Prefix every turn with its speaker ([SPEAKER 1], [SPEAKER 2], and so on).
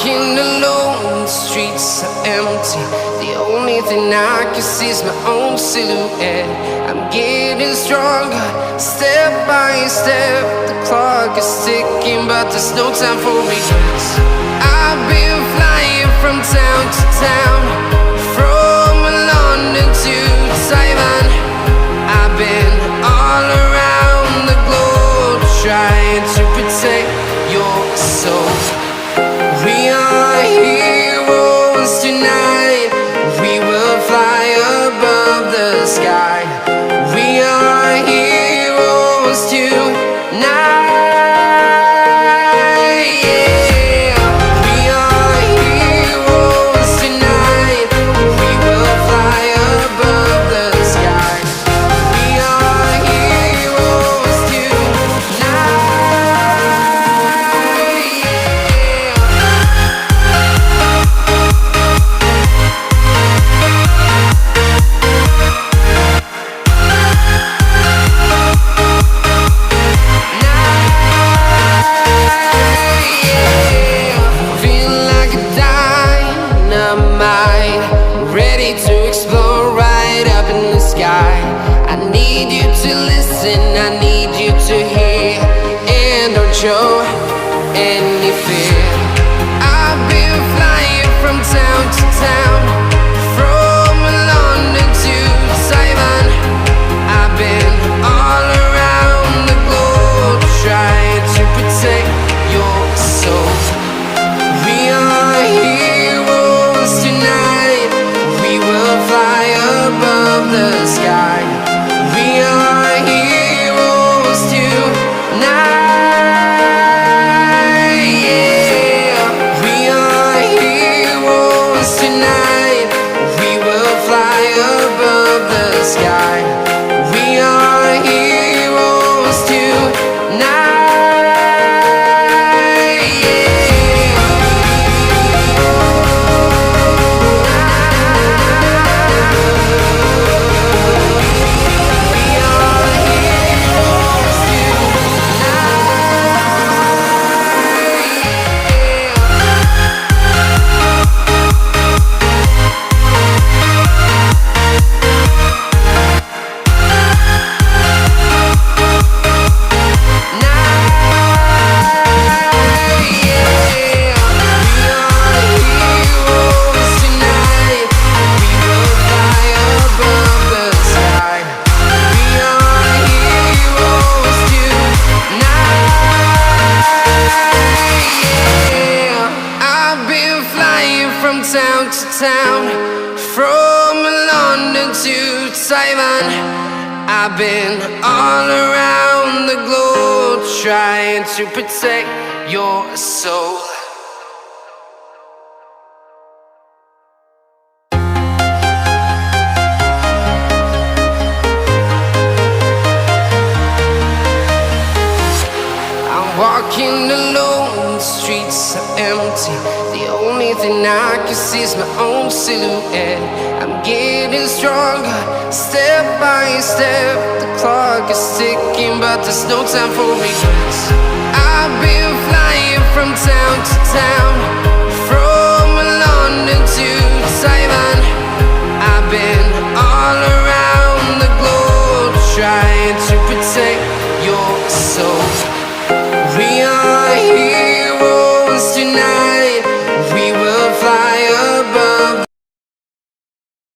[SPEAKER 1] walking alone, the streets are empty. The only thing I can see is my own silhouette. I'm getting stronger, step by step. The clock is ticking, but there's no time for regrets. I've been flying from town to town, from London to Taiwan. I've been all around the globe, trying to protect your soul. We are heroes tonight. We will fly above the sky. We are heroes tonight. Yeah. We are heroes tonight. We will fly above the sky. We are heroes tonight. Feel like a dynamite, ready to explode right up in the sky. I need you to listen, I need you to hear, and don't show any fear. I've been flying from town to town, from London to Taiwan. I've been all around the globe, trying to protect your soul. We are heroes tonight. We will fly above the sky. We are heroes tonight. Yeah. We are heroes tonight. We will fly above the sky. We are heroes tonight. I've been flying from town to town, from London to Taiwan. I've been all around the globe, trying to protect your soul. I'm walking alone, the streets are empty. The only thing I can see is my own silhouette. I'm getting stronger, step by step. The clock is ticking, but there's no time for regrets. I've been flying from town to town, from London to